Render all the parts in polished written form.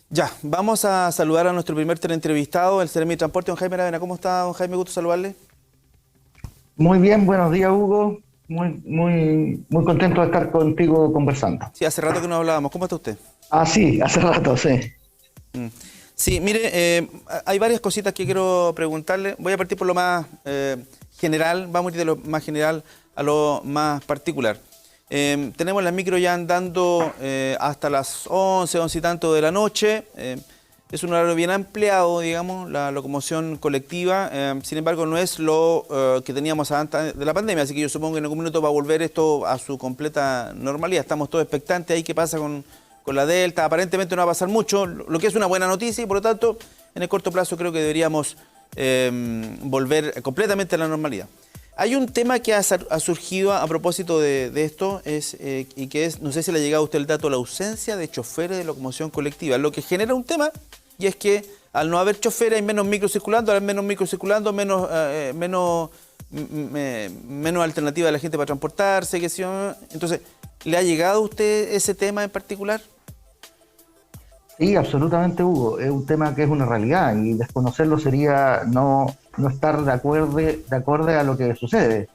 Ya, vamos a saludar a nuestro primer teleentrevistado, el Seremi de Transporte, don Jaime Aravena. ¿Cómo está, don Jaime? Gusto saludarle. Muy bien, buenos días, Hugo. Muy contento de estar contigo conversando. Sí, hace rato que no hablábamos. ¿Cómo está usted? Ah, sí, hace rato, sí. Mm. Sí, mire, hay varias cositas que quiero preguntarle. Voy a partir por lo más general, vamos a ir de lo más general a lo más particular. Tenemos las micro ya andando hasta las 11, 11 y tanto de la noche. Es un horario bien ampliado, digamos, la locomoción colectiva. Sin embargo, no es lo que teníamos antes de la pandemia, así que yo supongo que en algún minuto va a volver esto a su completa normalidad. Estamos todos expectantes ahí qué pasa con la Delta. Aparentemente no va a pasar mucho, lo que es una buena noticia y por lo tanto, en el corto plazo creo que deberíamos volver completamente a la normalidad. Hay un tema que ha surgido a propósito de esto, y que es, no sé si le ha llegado a usted el dato, la ausencia de choferes de locomoción colectiva, lo que genera un tema, y es que al no haber choferes hay menos micros circulando, al haber menos micros circulando, menos alternativa de la gente para transportarse, qué sé yo. Entonces, ¿le ha llegado a usted ese tema en particular? Sí, absolutamente, Hugo. Es un tema que es una realidad y desconocerlo sería no estar de acorde a lo que sucede.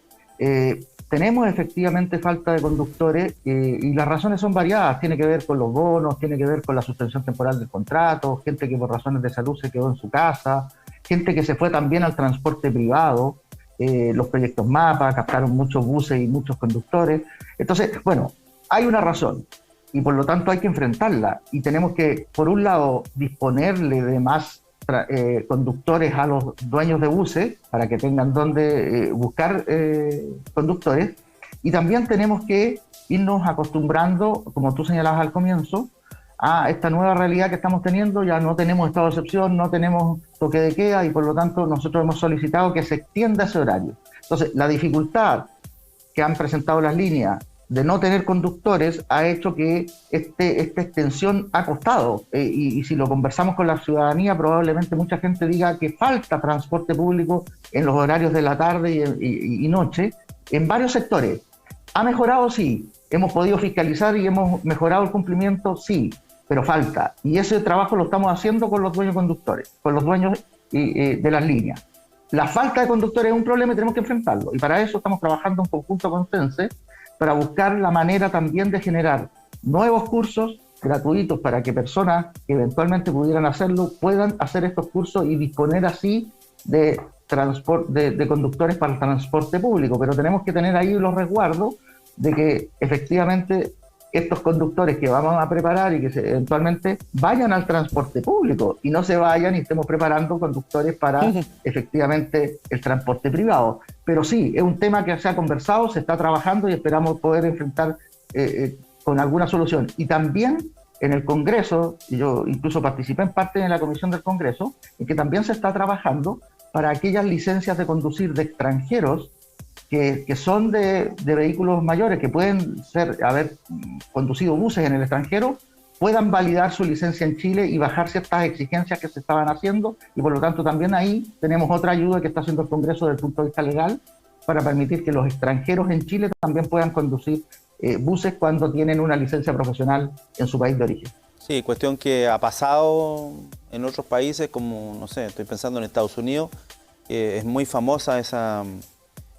Tenemos efectivamente falta de conductores y las razones son variadas. Tiene que ver con los bonos, tiene que ver con la suspensión temporal del contrato, gente que por razones de salud se quedó en su casa, gente que se fue también al transporte privado. Los proyectos MAPA captaron muchos buses y muchos conductores. Entonces, bueno, hay una razón y por lo tanto hay que enfrentarla y tenemos que, por un lado, disponerle de más conductores a los dueños de buses para que tengan donde buscar conductores, y también tenemos que irnos acostumbrando, como tú señalabas al comienzo, a esta nueva realidad que estamos teniendo. Ya no tenemos estado de excepción, no tenemos toque de queda y por lo tanto nosotros hemos solicitado que se extienda ese horario. Entonces, la dificultad que han presentado las líneas de no tener conductores ha hecho que esta extensión ha costado. Y si lo conversamos con la ciudadanía, probablemente mucha gente diga que falta transporte público en los horarios de la tarde y noche en varios sectores. ¿Ha mejorado? Sí. ¿Hemos podido fiscalizar y hemos mejorado el cumplimiento? Sí, pero falta. Y ese trabajo lo estamos haciendo con los dueños conductores, con los dueños de las líneas. La falta de conductores es un problema y tenemos que enfrentarlo. Y para eso estamos trabajando en conjunto con CENSE, para buscar la manera también de generar nuevos cursos gratuitos para que personas que eventualmente pudieran hacerlo puedan hacer estos cursos y disponer así de conductores para el transporte público. Pero tenemos que tener ahí los resguardos de que efectivamente estos conductores que vamos a preparar y que eventualmente vayan al transporte público y no se vayan y estemos preparando conductores para efectivamente el transporte privado. Pero sí, es un tema que se ha conversado, se está trabajando y esperamos poder enfrentar con alguna solución. Y también en el Congreso, yo incluso participé en parte de la comisión del Congreso, en que también se está trabajando para aquellas licencias de conducir de extranjeros que son de vehículos mayores, que pueden haber conducido buses en el extranjero, puedan validar su licencia en Chile y bajar ciertas exigencias que se estaban haciendo, y por lo tanto también ahí tenemos otra ayuda que está haciendo el Congreso desde el punto de vista legal para permitir que los extranjeros en Chile también puedan conducir buses cuando tienen una licencia profesional en su país de origen. Sí, cuestión que ha pasado en otros países, como, no sé, estoy pensando en Estados Unidos, es muy famosa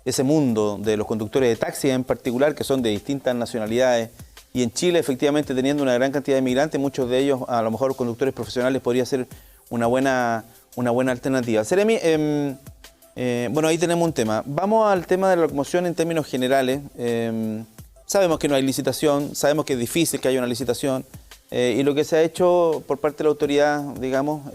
ese mundo de los conductores de taxi en particular, que son de distintas nacionalidades. Y en Chile, efectivamente, teniendo una gran cantidad de migrantes, muchos de ellos, a lo mejor conductores profesionales, podría ser una buena alternativa. Seremi, bueno, ahí tenemos un tema. Vamos al tema de la locomoción en términos generales. Sabemos que no hay licitación, sabemos que es difícil que haya una licitación, y lo que se ha hecho por parte de la autoridad, digamos,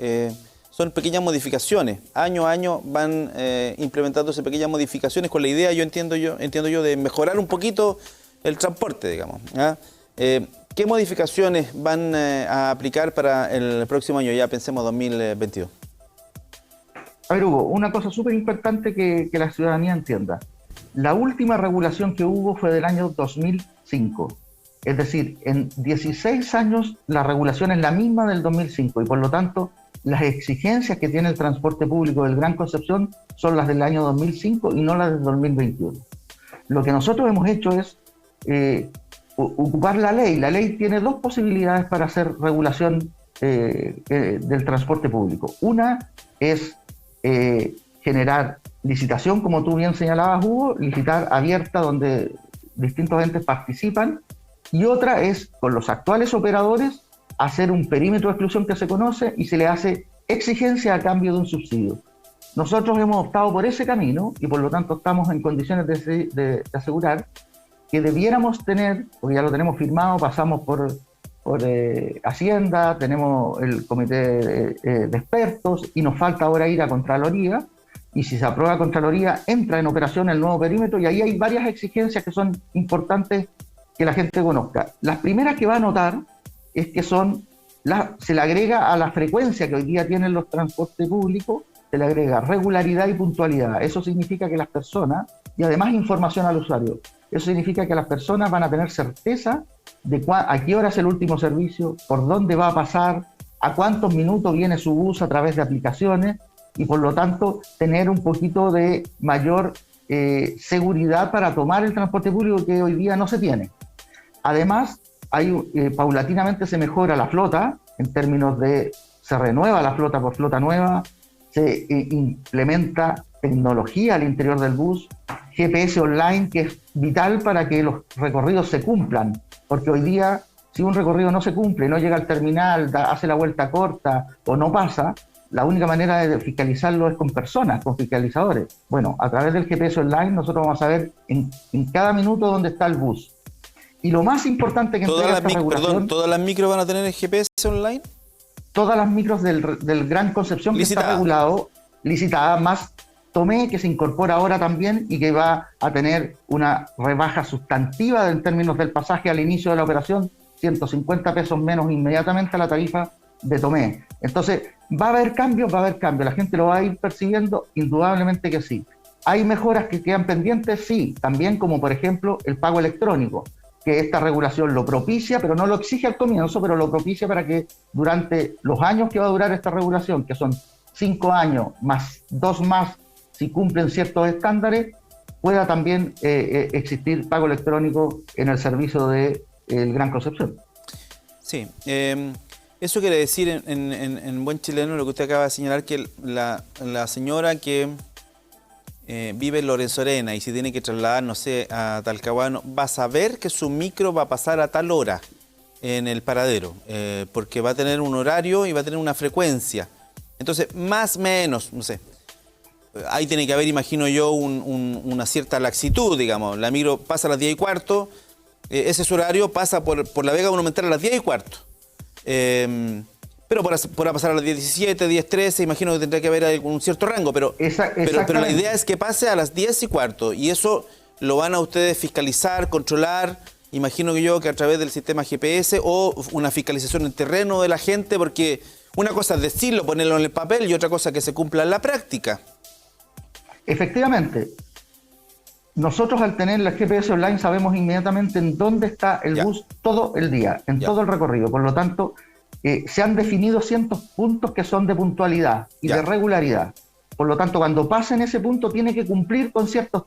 son pequeñas modificaciones. Año a año van implementándose pequeñas modificaciones con la idea, entiendo yo, de mejorar un poquito el transporte, digamos. ¿Ah? ¿Qué modificaciones van a aplicar para el próximo año? Ya pensemos 2022. A ver, Hugo, una cosa súper importante que la ciudadanía entienda. La última regulación que hubo fue del año 2005. Es decir, en 16 años la regulación es la misma del 2005 y por lo tanto las exigencias que tiene el transporte público del Gran Concepción son las del año 2005 y no las del 2021. Lo que nosotros hemos hecho es ocupar la ley. La ley tiene dos posibilidades para hacer regulación del transporte público. Una es generar licitación, como tú bien señalabas, Hugo, licitar abierta donde distintos entes participan, y otra es, con los actuales operadores, hacer un perímetro de exclusión que se conoce y se le hace exigencia a cambio de un subsidio. Nosotros hemos optado por ese camino y por lo tanto estamos en condiciones de asegurar que debiéramos tener, porque ya lo tenemos firmado, pasamos por Hacienda, tenemos el comité de expertos y nos falta ahora ir a Contraloría, y si se aprueba Contraloría entra en operación el nuevo perímetro, y ahí hay varias exigencias que son importantes que la gente conozca. Las primeras que va a notar es que se le agrega a la frecuencia que hoy día tienen los transportes públicos, se le agrega regularidad y puntualidad. Eso significa que las personas, y además información al usuario, eso significa que las personas van a tener certeza de a qué hora es el último servicio, por dónde va a pasar, a cuántos minutos viene su bus a través de aplicaciones, y por lo tanto tener un poquito de mayor seguridad para tomar el transporte público que hoy día no se tiene. Además, paulatinamente se mejora la flota, en términos de se renueva la flota por flota nueva, se implementa tecnología al interior del bus, GPS online, que es vital para que los recorridos se cumplan, porque hoy día, si un recorrido no se cumple, no llega al terminal, hace la vuelta corta o no pasa, la única manera de fiscalizarlo es con personas, con fiscalizadores. Bueno, a través del GPS online nosotros vamos a saber en cada minuto dónde está el bus. Y lo más importante que entrega esta regulación... ¿Todas las micros van a tener el GPS online? Todas las micros del Gran Concepción, que está regulado, licitada, más Tomé, que se incorpora ahora también y que va a tener una rebaja sustantiva en términos del pasaje al inicio de la operación, 150 pesos menos inmediatamente a la tarifa de Tomé. Entonces, va a haber cambios, la gente lo va a ir percibiendo, indudablemente que sí. ¿Hay mejoras que quedan pendientes? Sí, también como por ejemplo el pago electrónico, que esta regulación lo propicia, pero no lo exige al comienzo, pero lo propicia para que durante los años que va a durar esta regulación, que son 5 años más 2 más, si cumplen ciertos estándares, pueda también existir pago electrónico en el servicio de el Gran Concepción. Sí, eso quiere decir en buen chileno lo que usted acaba de señalar, que la señora que vive en Lorenzo Arena y si tiene que trasladar, no sé, a Talcahuano, va a saber que su micro va a pasar a tal hora en el paradero, porque va a tener un horario y va a tener una frecuencia. Entonces, más o menos, no sé, ahí tiene que haber, imagino yo, una cierta laxitud, digamos. La micro pasa a las 10:15, ese es su horario, pasa por la Vega Monumental a las 10:15. Pero podrá pasar a las 10:17, 10:13, imagino que tendrá que haber un cierto rango, pero la idea es que pase a las 10:15, y eso lo van a ustedes fiscalizar, controlar, imagino que yo, que a través del sistema GPS o una fiscalización en terreno de la gente, porque una cosa es decirlo, ponerlo en el papel, y otra cosa que se cumpla en la práctica. Efectivamente. Nosotros, al tener la GPS online, sabemos inmediatamente en dónde está el bus todo el día, en todo el recorrido. Por lo tanto, se han definido ciertos puntos que son de puntualidad y de regularidad. Por lo tanto, cuando pase en ese punto, tiene que cumplir con ciertos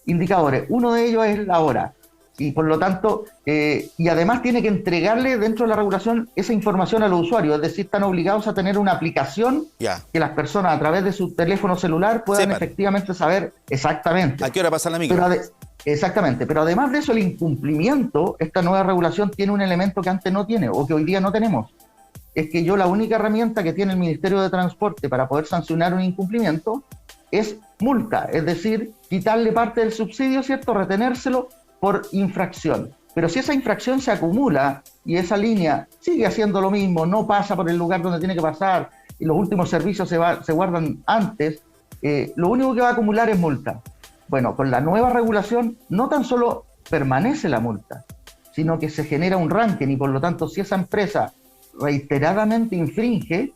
indicadores. Uno de ellos es la hora. Y por lo tanto, y además tiene que entregarle dentro de la regulación esa información a los usuarios. Es decir, están obligados a tener una aplicación que las personas a través de su teléfono celular puedan efectivamente saber exactamente a qué hora pasa la micro. Exactamente, pero además de eso, el incumplimiento, esta nueva regulación tiene un elemento que antes no tiene o que hoy día no tenemos. Es que la única herramienta que tiene el Ministerio de Transporte para poder sancionar un incumplimiento es multa, es decir, quitarle parte del subsidio, ¿cierto?, retenérselo por infracción. Pero si esa infracción se acumula y esa línea sigue haciendo lo mismo, no pasa por el lugar donde tiene que pasar y los últimos servicios se guardan antes, lo único que va a acumular es multa. Bueno, con la nueva regulación no tan solo permanece la multa, sino que se genera un ranking y por lo tanto si esa empresa reiteradamente infringe,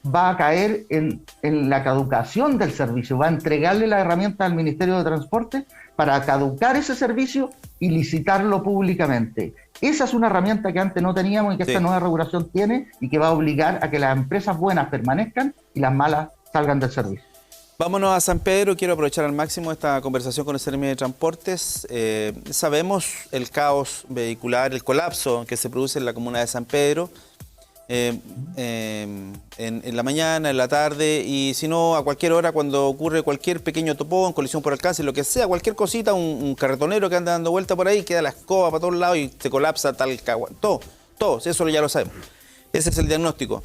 va a caer en la caducación del servicio, va a entregarle la herramienta al Ministerio de Transporte para caducar ese servicio y licitarlo públicamente. Esa es una herramienta que antes no teníamos y que esta nueva regulación tiene y que va a obligar a que las empresas buenas permanezcan y las malas salgan del servicio. Vámonos a San Pedro. Quiero aprovechar al máximo esta conversación con el Seremi de Transportes. Sabemos el caos vehicular, el colapso que se produce en la comuna de San Pedro. en la mañana, en la tarde, y si no, a cualquier hora cuando ocurre cualquier pequeño topón, colisión por alcance, lo que sea, cualquier cosita, un carretonero que anda dando vuelta por ahí, queda la escoba para todos lados y se colapsa tal cagua. Todo, eso ya lo sabemos. Ese es el diagnóstico.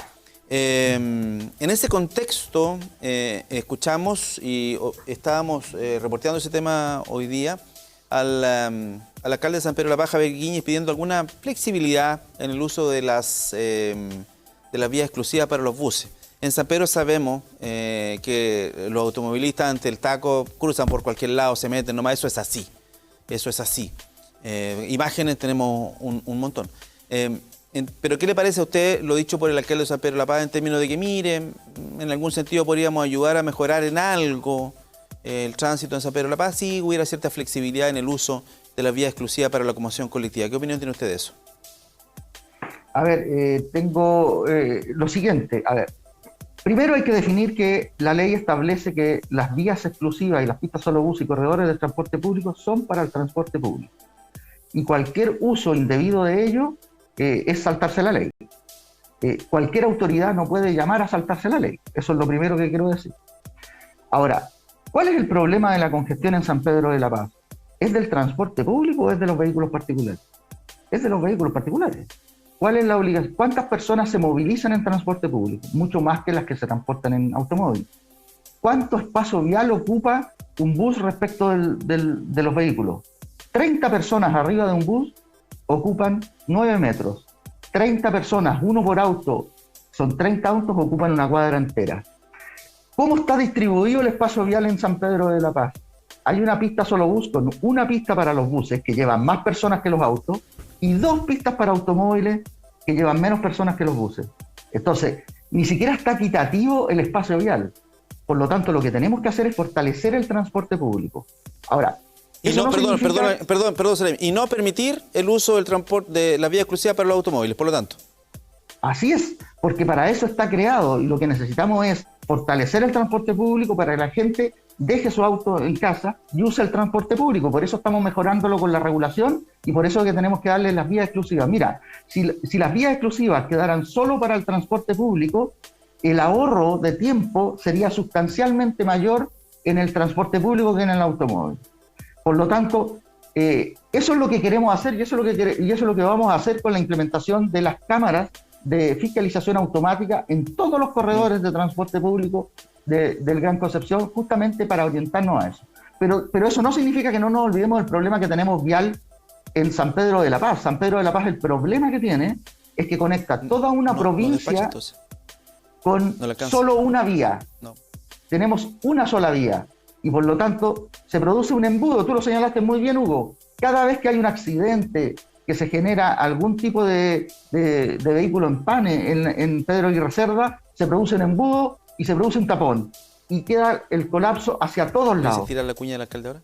En ese contexto, escuchamos y estábamos reporteando ese tema hoy día al alcalde de San Pedro de la Paz, Javier Guiñez, pidiendo alguna flexibilidad en el uso de las vías exclusivas para los buses. En San Pedro sabemos que los automovilistas ante el taco cruzan por cualquier lado, se meten nomás, eso es así. Eso es así. Imágenes tenemos un montón. Pero ¿qué le parece a usted lo dicho por el alcalde de San Pedro de la Paz en términos de que, mire, en algún sentido podríamos ayudar a mejorar en algo el tránsito en San Pedro de la Paz si hubiera cierta flexibilidad en el uso de las vías exclusivas para la locomoción colectiva? ¿Qué opinión tiene usted de eso? A ver, tengo lo siguiente. A ver, primero hay que definir que la ley establece que las vías exclusivas y las pistas solo bus y corredores de transporte público son para el transporte público. Y cualquier uso indebido de ello es saltarse la ley. Cualquier autoridad no puede llamar a saltarse la ley. Eso es lo primero que quiero decir. Ahora, ¿cuál es el problema de la congestión en San Pedro de la Paz? ¿Es del transporte público o es de los vehículos particulares? Es de los vehículos particulares. ¿Cuál es la obligación? ¿Cuántas personas se movilizan en transporte público? Mucho más que las que se transportan en automóvil. ¿Cuánto espacio vial ocupa un bus respecto de los vehículos? 30 personas arriba de un bus ocupan 9 metros. 30 personas, uno por auto, son 30 autos, ocupan una cuadra entera. ¿Cómo está distribuido el espacio vial en San Pedro de la Paz? Hay una pista solo bus con una pista para los buses que llevan más personas que los autos y 2 pistas para automóviles que llevan menos personas que los buses. Entonces, ni siquiera está equitativo el espacio vial. Por lo tanto, lo que tenemos que hacer es fortalecer el transporte público. Ahora, y no, perdón, Seremi, y no permitir el uso del transporte de la vía exclusiva para los automóviles, por lo tanto. Así es, porque para eso está creado y lo que necesitamos es fortalecer el transporte público para que la gente deje su auto en casa y use el transporte público. Por eso estamos mejorándolo con la regulación y por eso es que tenemos que darle las vías exclusivas. Mira, si las vías exclusivas quedaran solo para el transporte público, el ahorro de tiempo sería sustancialmente mayor en el transporte público que en el automóvil. Por lo tanto, eso es lo que queremos hacer y eso es lo que vamos a hacer con la implementación de las cámaras de fiscalización automática en todos los corredores de transporte público del Gran Concepción, justamente para orientarnos a eso. Pero eso no significa que no nos olvidemos del problema que tenemos vial en San Pedro de la Paz. San Pedro de la Paz, el problema que tiene es que conecta toda una provincia con solo una vía. No. Tenemos una sola vía. Y por lo tanto, se produce un embudo. Tú lo señalaste muy bien, Hugo. Cada vez que hay un accidente, que se genera algún tipo de vehículo en pane en Pedro y Reserva, se produce un embudo y se produce un tapón. Y queda el colapso hacia todos lados. ¿Se tira la cuña del alcalde ahora?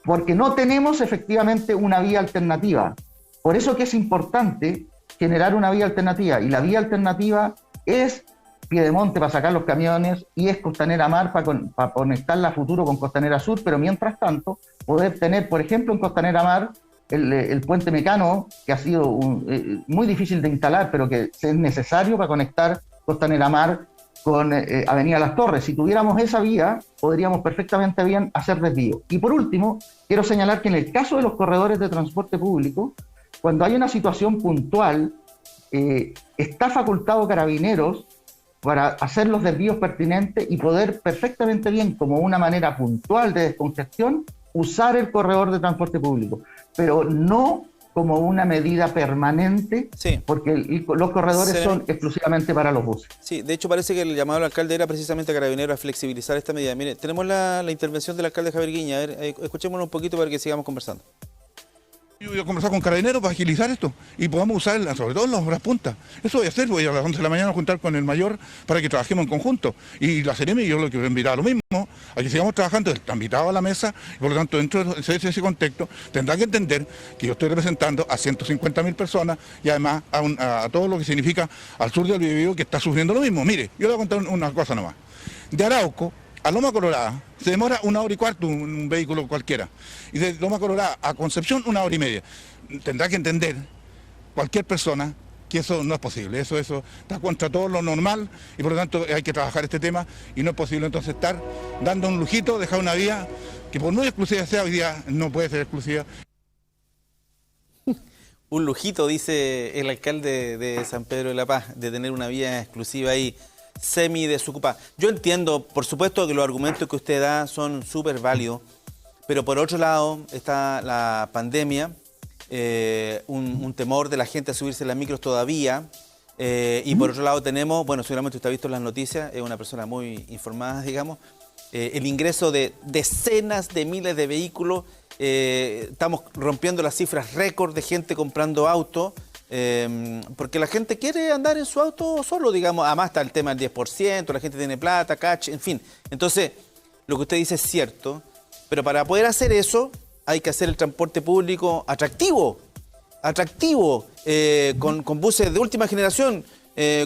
Porque no tenemos efectivamente una vía alternativa. Por eso que es importante generar una vía alternativa. Y la vía alternativa es Piedemonte para sacar los camiones y es Costanera Mar para conectarla a futuro con Costanera Sur, pero mientras tanto poder tener, por ejemplo, en Costanera Mar el puente Mecano, que ha sido muy difícil de instalar, pero que es necesario para conectar Costanera Mar con Avenida Las Torres. Si tuviéramos esa vía, podríamos perfectamente bien hacer desvío. Y por último, quiero señalar que en el caso de los corredores de transporte público, cuando hay una situación puntual, está facultado Carabineros para hacer los desvíos pertinentes y poder perfectamente bien, como una manera puntual de descongestión, usar el corredor de transporte público, pero no como una medida permanente, sí, porque los corredores son exclusivamente para los buses. Sí, de hecho parece que el llamado al alcalde era precisamente a Carabineros a flexibilizar esta medida. Mire, tenemos la intervención del alcalde Javier Guiñez. A ver, escuchémoslo un poquito para que sigamos conversando. Yo voy a conversar con Carabineros para agilizar esto y podamos usar, sobre todo en las horas puntas. Eso voy a hacer, voy a las 11 de la mañana a juntar con el mayor para que trabajemos en conjunto. Y la Seremi, yo lo que voy a invitar a lo mismo, a que sigamos trabajando, está invitado a la mesa, y por lo tanto dentro de ese contexto tendrá que entender que yo estoy representando a 150.000 personas y además a todo lo que significa al sur del Biobío que está sufriendo lo mismo. Mire, yo le voy a contar una cosa nomás. De Arauco a Loma Colorada se demora 1 hora y cuarto un vehículo cualquiera. Y de Loma Colorada a Concepción 1 hora y media. Tendrá que entender cualquier persona que eso no es posible, eso está contra todo lo normal y por lo tanto hay que trabajar este tema y no es posible entonces estar dando un lujito, dejar una vía que por muy exclusiva sea hoy día no puede ser exclusiva. Un lujito, dice el alcalde de San Pedro de la Paz, de tener una vía exclusiva ahí, semi desocupada. Yo entiendo, por supuesto, que los argumentos que usted da son súper válidos, pero por otro lado está la pandemia, un temor de la gente a subirse en las micros todavía, y por otro lado tenemos, bueno, seguramente usted ha visto las noticias, es una persona muy informada, digamos, el ingreso de decenas de miles de vehículos. Estamos rompiendo las cifras récord de gente comprando autos, porque la gente quiere andar en su auto solo, digamos. Además está el tema del 10%, la gente tiene plata, cash, en fin. Entonces, lo que usted dice es cierto, pero para poder hacer eso hay que hacer el transporte público atractivo, con buses de última generación,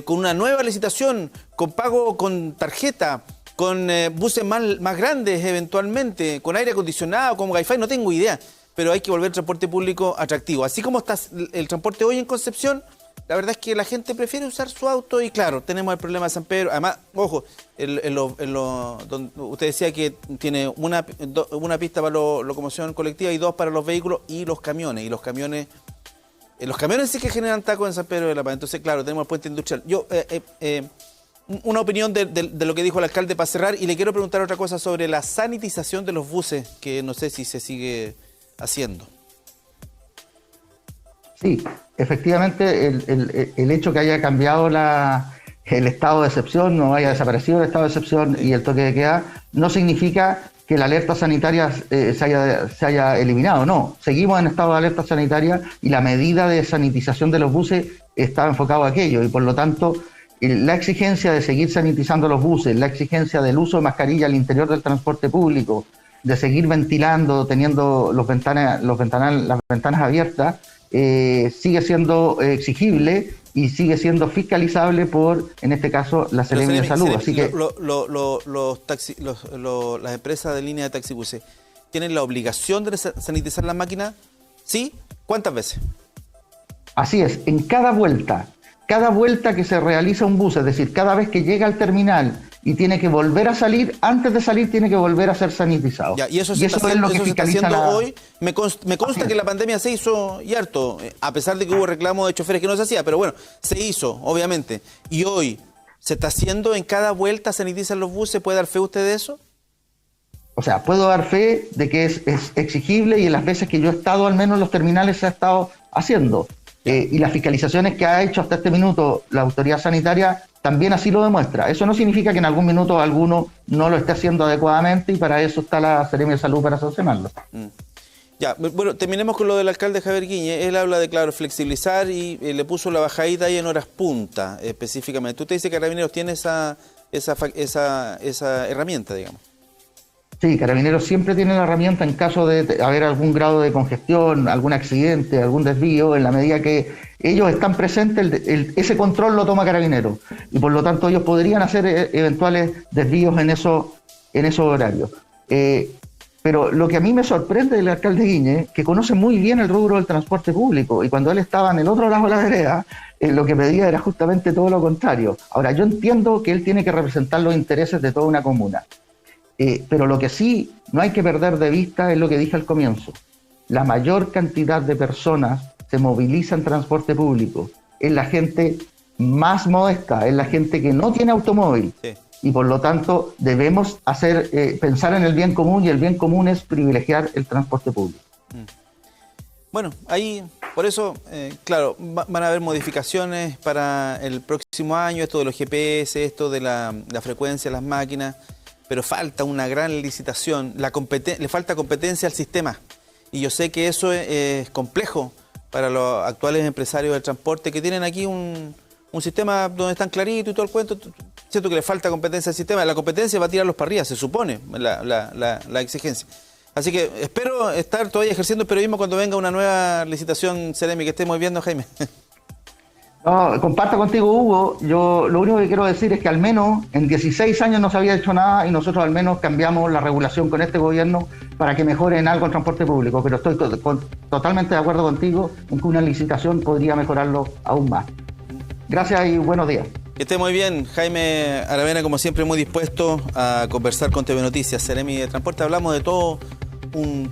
con una nueva licitación, con pago con tarjeta, con buses más grandes eventualmente, con aire acondicionado, con wifi, no tengo idea, pero hay que volver el transporte público atractivo. Así como está el transporte hoy en Concepción, la verdad es que la gente prefiere usar su auto y claro, tenemos el problema de San Pedro. Además, ojo, usted decía que tiene una pista para la locomoción colectiva y 2 para los vehículos y los camiones. Y los camiones sí que generan tacos en San Pedro de la Paz. Entonces, claro, tenemos el puente industrial. Yo... una opinión de lo que dijo el alcalde para cerrar, y le quiero preguntar otra cosa sobre la sanitización de los buses, que no sé si se sigue haciendo. Sí, efectivamente el hecho que haya cambiado el estado de excepción, no haya desaparecido el estado de excepción y el toque de queda, no significa que la alerta sanitaria se haya eliminado, no. Seguimos en estado de alerta sanitaria y la medida de sanitización de los buses está enfocado a aquello y por lo tanto la exigencia de seguir sanitizando los buses, la exigencia del uso de mascarilla al interior del transporte público, de seguir ventilando, teniendo las ventanas abiertas, sigue siendo exigible y sigue siendo fiscalizable por, en este caso, la Seremi de Salud. Así que las empresas de línea de taxibuses tienen la obligación de sanitizar las máquinas, ¿sí? ¿Cuántas veces? Así es, en cada vuelta que se realiza un bus, es decir, cada vez que llega al terminal y tiene que volver a salir, antes de salir tiene que volver a ser sanitizado. Ya, y eso se está haciendo hoy. Me consta que la pandemia se hizo y harto, a pesar de que hubo reclamos de choferes que no se hacía, pero bueno, se hizo, obviamente. Y hoy, ¿se está haciendo en cada vuelta sanitizan los buses? ¿Puede dar fe usted de eso? O sea, puedo dar fe de que es exigible y en las veces que yo he estado, al menos en los terminales, se ha estado haciendo. Y las fiscalizaciones que ha hecho hasta este minuto la autoridad sanitaria también así lo demuestra. Eso no significa que en algún minuto alguno no lo esté haciendo adecuadamente y para eso está la Seremi de Salud para sancionarlo. Ya, bueno, terminemos con lo del alcalde Javier Guiñe. Él habla de, claro, flexibilizar y le puso la bajadita ahí en horas punta específicamente. Usted dice que Carabineros tiene esa herramienta, digamos. Sí, Carabineros siempre tiene la herramienta en caso de haber algún grado de congestión, algún accidente, algún desvío, en la medida que ellos están presentes, ese control lo toma Carabineros y por lo tanto ellos podrían hacer eventuales desvíos en esos horarios. Pero lo que a mí me sorprende del alcalde Guiñe, que conoce muy bien el rubro del transporte público y cuando él estaba en el otro lado de la vereda, lo que pedía era justamente todo lo contrario. Ahora, yo entiendo que él tiene que representar los intereses de toda una comuna. Pero lo que sí no hay que perder de vista es lo que dije al comienzo. La mayor cantidad de personas se moviliza en transporte público. Es la gente más modesta, es la gente que no tiene automóvil. Sí. Y por lo tanto debemos pensar en el bien común y el bien común es privilegiar el transporte público. Bueno, ahí, por eso, claro, van a haber modificaciones para el próximo año, esto de los GPS, esto de la frecuencia de las máquinas. Pero falta una gran licitación, le falta competencia al sistema. Y yo sé que eso es complejo para los actuales empresarios del transporte que tienen aquí un sistema donde están claritos y todo el cuento. Siento que le falta competencia al sistema. La competencia va a tirarlos para arriba, se supone, la exigencia. Así que espero estar todavía ejerciendo el periodismo cuando venga una nueva licitación Seremi que estemos viendo, Jaime. No, comparto contigo, Hugo. Yo lo único que quiero decir es que al menos en 16 años no se había hecho nada y nosotros al menos cambiamos la regulación con este gobierno para que mejore en algo el transporte público. Pero estoy totalmente de acuerdo contigo en que una licitación podría mejorarlo aún más. Gracias y buenos días. Que esté muy bien. Jaime Aravena, como siempre, muy dispuesto a conversar con TV Noticias, Seremi de Transporte. Hablamos de todo un